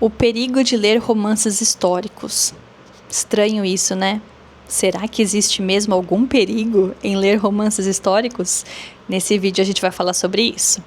O perigo de ler romances históricos. Estranho isso, né? Será que existe mesmo algum perigo em ler romances históricos? Nesse vídeo a gente vai falar sobre isso.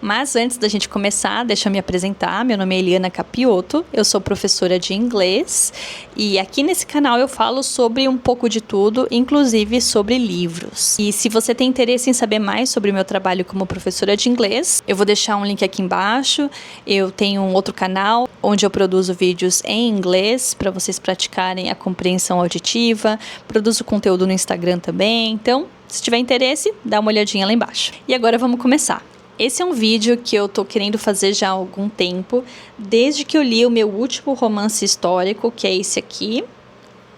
Mas antes da gente começar, deixa eu me apresentar. Meu nome é Eliana Capiotto, eu sou professora de inglês e aqui nesse canal eu falo sobre um pouco de tudo, inclusive sobre livros. E se você tem interesse em saber mais sobre o meu trabalho como professora de inglês, eu vou deixar um link aqui embaixo. Eu tenho um outro canal onde eu produzo vídeos em inglês para vocês praticarem a compreensão auditiva, produzo conteúdo no Instagram também, então se tiver interesse, dá uma olhadinha lá embaixo. E agora vamos começar. Esse é um vídeo que eu tô querendo fazer já há algum tempo, desde que eu li o meu último romance histórico, que é esse aqui,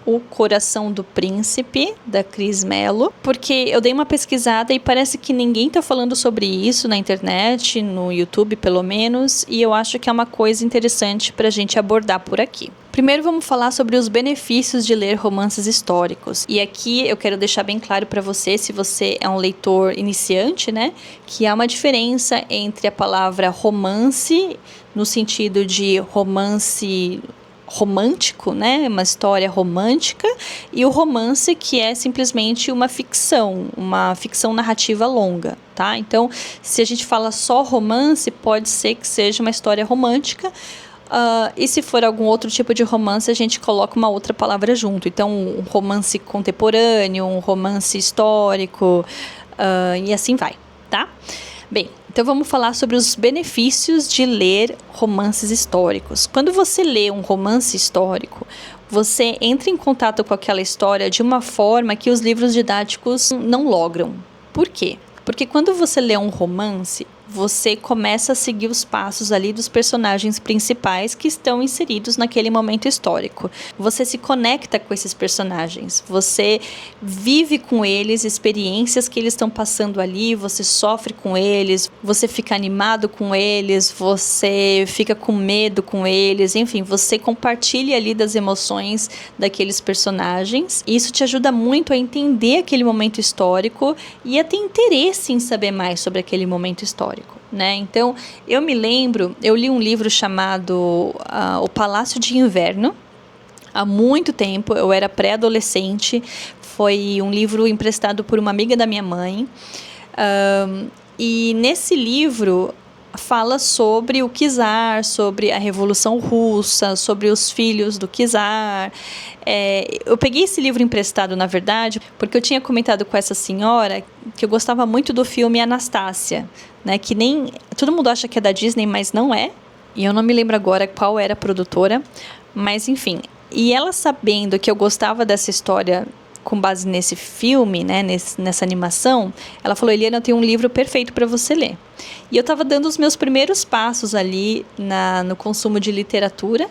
O Coração do Príncipe, da Cris Mello, porque eu dei uma pesquisada e parece que ninguém tá falando sobre isso na internet, no YouTube pelo menos, e eu acho que é uma coisa interessante pra gente abordar por aqui. Primeiro vamos falar sobre os benefícios de ler romances históricos. E aqui eu quero deixar bem claro para você, se você é um leitor iniciante, né, que há uma diferença entre a palavra romance, no sentido de romance romântico, né, uma história romântica, e o romance que é simplesmente uma ficção narrativa longa, tá? Então, se a gente fala só romance, pode ser que seja uma história romântica, e se for algum outro tipo de romance, a gente coloca uma outra palavra junto. Então, um romance contemporâneo, um romance histórico, e assim vai, tá? Bem, então vamos falar sobre os benefícios de ler romances históricos. Quando você lê um romance histórico, você entra em contato com aquela história de uma forma que os livros didáticos não logram. Por quê? Porque quando você lê um romance, você começa a seguir os passos ali dos personagens principais que estão inseridos naquele momento histórico. Você se conecta com esses personagens, você vive com eles experiências que eles estão passando ali, você sofre com eles, você fica animado com eles, você fica com medo com eles, enfim, você compartilha ali das emoções daqueles personagens. Isso te ajuda muito a entender aquele momento histórico e a ter interesse em saber mais sobre aquele momento histórico. Né? Então, eu me lembro, eu li um livro chamado O Palácio de Inverno, há muito tempo, eu era pré-adolescente, foi um livro emprestado por uma amiga da minha mãe, e nesse livro fala sobre o czar, sobre a Revolução Russa, sobre os filhos do czar. Eu peguei esse livro emprestado, na verdade, porque eu tinha comentado com essa senhora que eu gostava muito do filme Anastácia, né? Que nem todo mundo acha que é da Disney, mas não é. E eu não me lembro agora qual era a produtora, mas enfim. E ela, sabendo que eu gostava dessa história com base nesse filme, né, nessa animação, ela falou: Eliana, eu tenho um livro perfeito para você ler. E eu estava dando os meus primeiros passos ali no consumo de literatura,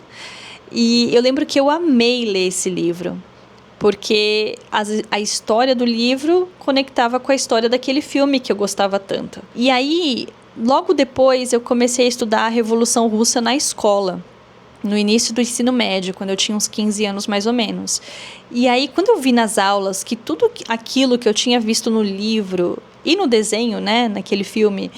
e eu lembro que eu amei ler esse livro, porque a história do livro conectava com a história daquele filme que eu gostava tanto. E aí, logo depois, eu comecei a estudar a Revolução Russa na escola, no início do ensino médio, quando eu tinha uns 15 anos mais ou menos. E aí, quando eu vi nas aulas que tudo aquilo que eu tinha visto no livro e no desenho, né, naquele filme,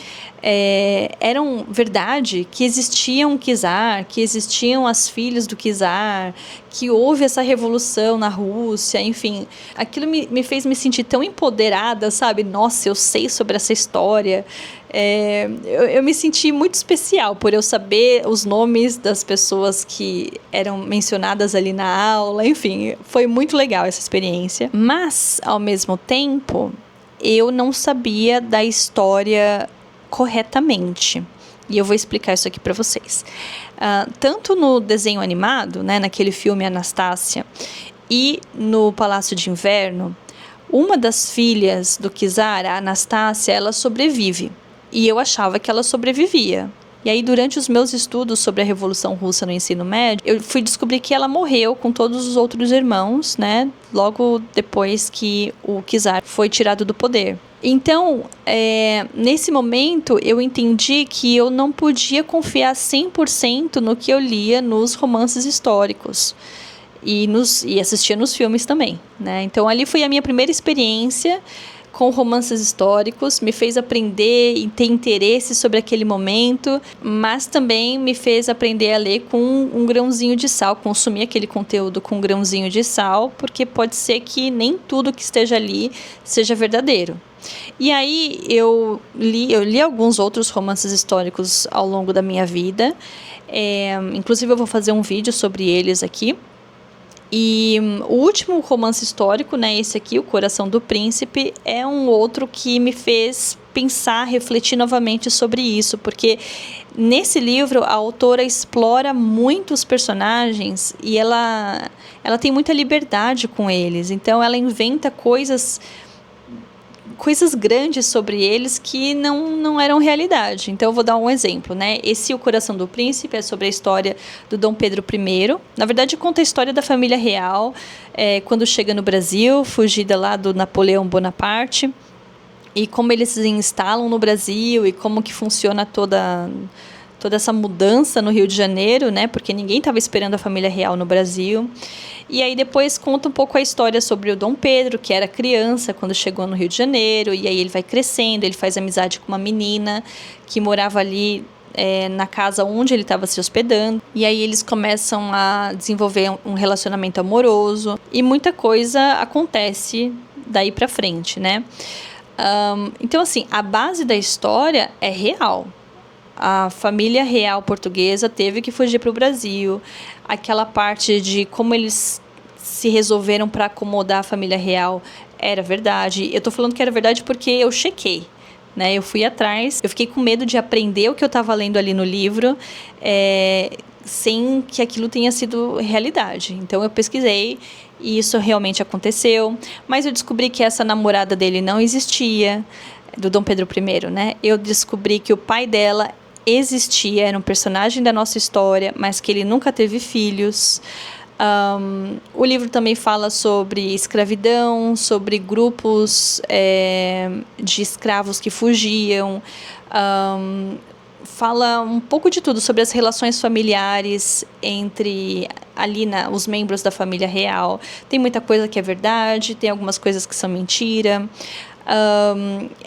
eram verdade, que existia um czar, que existiam as filhas do czar, que houve essa revolução na Rússia, enfim, aquilo me fez me sentir tão empoderada, sabe? Nossa, eu sei sobre essa história. Eu me senti muito especial por eu saber os nomes das pessoas que eram mencionadas ali na aula, enfim, foi muito legal essa experiência. Mas, ao mesmo tempo, eu não sabia da história corretamente. E eu vou explicar isso aqui para vocês. Tanto no desenho animado, né, naquele filme Anastácia, e no Palácio de Inverno, uma das filhas do czar, a Anastácia, ela sobrevive. E eu achava que ela sobrevivia. E aí, durante os meus estudos sobre a Revolução Russa no ensino médio, eu fui descobrir que ela morreu com todos os outros irmãos, né? Logo depois que o czar foi tirado do poder. Então, nesse momento, eu entendi que eu não podia confiar 100% no que eu lia nos romances históricos. e assistia nos filmes também, né? Então ali foi a minha primeira experiência com romances históricos, me fez aprender e ter interesse sobre aquele momento, mas também me fez aprender a ler com um grãozinho de sal, consumir aquele conteúdo com um grãozinho de sal, porque pode ser que nem tudo que esteja ali seja verdadeiro. E aí eu li alguns outros romances históricos ao longo da minha vida, inclusive eu vou fazer um vídeo sobre eles aqui. E o último romance histórico, né, esse aqui, O Coração do Príncipe, é um outro que me fez pensar, refletir novamente sobre isso, porque nesse livro a autora explora muito os personagens e ela tem muita liberdade com eles, então ela inventa coisas grandes sobre eles que não eram realidade. Então eu vou dar um exemplo, né? Esse O Coração do Príncipe é sobre a história do Dom Pedro I. Na verdade, conta a história da família real quando chega no Brasil, fugida lá do Napoleão Bonaparte, e como eles se instalam no Brasil e como que funciona toda essa mudança no Rio de Janeiro, né? Porque ninguém estava esperando a família real no Brasil. E aí depois conta um pouco a história sobre o Dom Pedro, que era criança quando chegou no Rio de Janeiro, e aí ele vai crescendo, ele faz amizade com uma menina que morava ali na casa onde ele estava se hospedando, e aí eles começam a desenvolver um relacionamento amoroso, e muita coisa acontece daí pra frente, né? Então assim, a base da história é real. A família real portuguesa teve que fugir para o Brasil. Aquela parte de como eles se resolveram para acomodar a família real era verdade. Eu estou falando que era verdade porque eu chequei, né? Eu fui atrás, eu fiquei com medo de aprender o que eu estava lendo ali no livro, sem que aquilo tenha sido realidade. Então eu pesquisei e isso realmente aconteceu. Mas eu descobri que essa namorada dele não existia, do Dom Pedro I, né? Eu descobri que o pai dela existia, era um personagem da nossa história, mas que ele nunca teve filhos. O livro também fala sobre escravidão, sobre grupos de escravos que fugiam, fala um pouco de tudo sobre as relações familiares entre os membros da família real. Tem muita coisa que é verdade, tem algumas coisas que são mentira.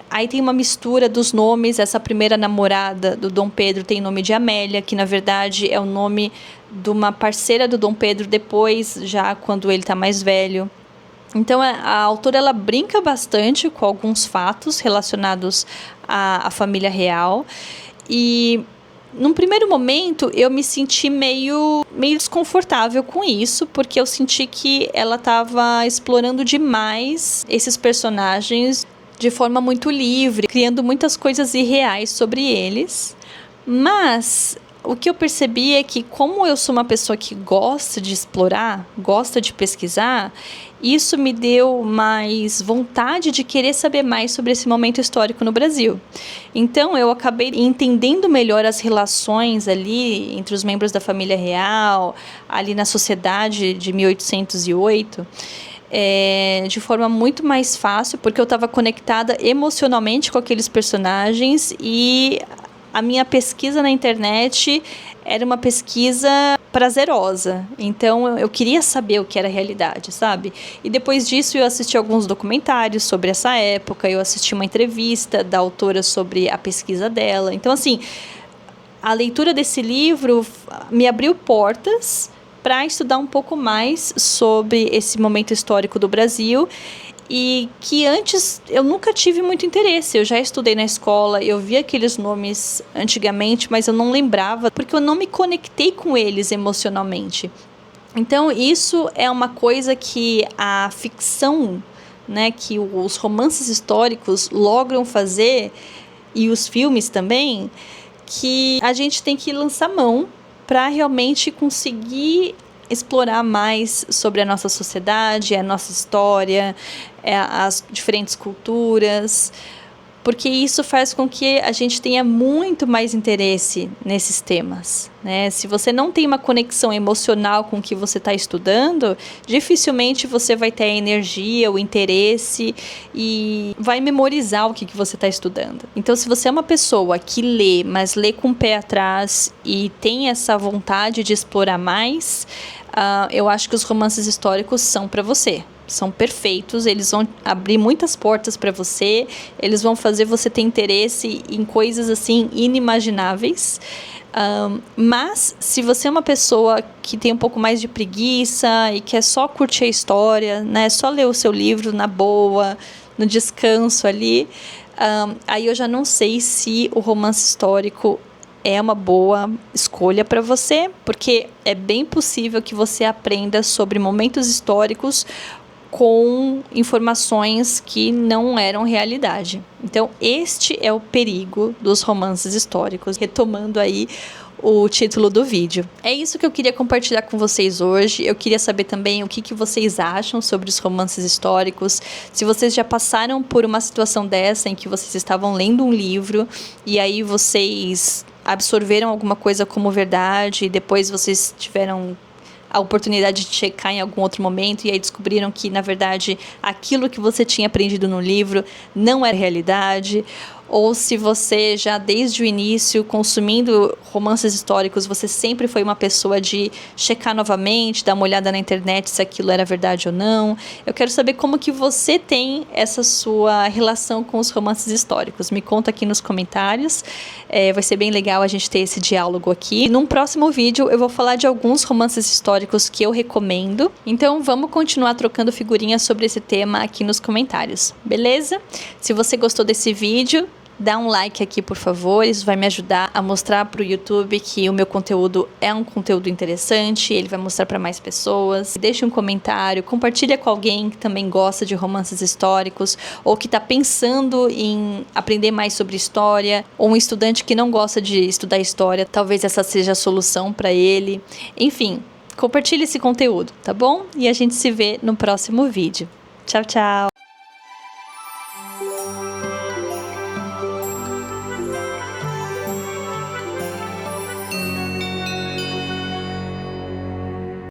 Aí tem uma mistura dos nomes. Essa primeira namorada do Dom Pedro tem nome de Amélia, que na verdade é o nome de uma parceira do Dom Pedro depois, já quando ele está mais velho. Então a autora ela brinca bastante com alguns fatos relacionados à família real, e num primeiro momento eu me senti meio desconfortável com isso, porque eu senti que ela estava explorando demais esses personagens de forma muito livre, criando muitas coisas irreais sobre eles. Mas o que eu percebi é que, como eu sou uma pessoa que gosta de explorar, gosta de pesquisar, isso me deu mais vontade de querer saber mais sobre esse momento histórico no Brasil. Então, eu acabei entendendo melhor as relações ali entre os membros da família real, ali na sociedade de 1808, de forma muito mais fácil, porque eu estava conectada emocionalmente com aqueles personagens, e a minha pesquisa na internet era uma pesquisa prazerosa. Então, eu queria saber o que era a realidade, sabe? E depois disso, eu assisti alguns documentários sobre essa época, eu assisti uma entrevista da autora sobre a pesquisa dela. Então, assim, a leitura desse livro me abriu portas para estudar um pouco mais sobre esse momento histórico do Brasil, e que antes eu nunca tive muito interesse. Eu já estudei na escola, eu vi aqueles nomes antigamente, mas eu não lembrava, porque eu não me conectei com eles emocionalmente. Então isso é uma coisa que a ficção, né, que os romances históricos logram fazer, e os filmes também, que a gente tem que lançar mão para realmente conseguir explorar mais sobre a nossa sociedade, a nossa história, as diferentes culturas, porque isso faz com que a gente tenha muito mais interesse nesses temas, né? Se você não tem uma conexão emocional com o que você está estudando, dificilmente você vai ter a energia, o interesse e vai memorizar o que você está estudando. Então, se você é uma pessoa que lê, mas lê com o pé atrás e tem essa vontade de explorar mais, eu acho que os romances históricos são para você. São perfeitos, eles vão abrir muitas portas para você, eles vão fazer você ter interesse em coisas assim inimagináveis. Mas se você é uma pessoa que tem um pouco mais de preguiça e quer só curtir a história, né, só ler o seu livro na boa, no descanso ali, aí eu já não sei se o romance histórico é uma boa escolha para você, porque é bem possível que você aprenda sobre momentos históricos com informações que não eram realidade. Então, este é o perigo dos romances históricos, retomando aí o título do vídeo. É isso que eu queria compartilhar com vocês hoje. Eu queria saber também o que vocês acham sobre os romances históricos, se vocês já passaram por uma situação dessa em que vocês estavam lendo um livro e aí vocês absorveram alguma coisa como verdade e depois vocês tiveram a oportunidade de checar em algum outro momento e aí descobriram que, na verdade, aquilo que você tinha aprendido no livro não era realidade, ou se você já desde o início, consumindo romances históricos, você sempre foi uma pessoa de checar novamente, dar uma olhada na internet se aquilo era verdade ou não. Eu quero saber como que você tem essa sua relação com os romances históricos. Me conta aqui nos comentários, vai ser bem legal a gente ter esse diálogo aqui. E num próximo vídeo eu vou falar de alguns romances históricos que eu recomendo, então vamos continuar trocando figurinhas sobre esse tema aqui nos comentários, beleza? Se você gostou desse vídeo, dá um like aqui, por favor, isso vai me ajudar a mostrar para o YouTube que o meu conteúdo é um conteúdo interessante, ele vai mostrar para mais pessoas. Deixe um comentário, compartilha com alguém que também gosta de romances históricos ou que está pensando em aprender mais sobre história, ou um estudante que não gosta de estudar história, talvez essa seja a solução para ele. Enfim, compartilhe esse conteúdo, tá bom? E a gente se vê no próximo vídeo. Tchau, tchau!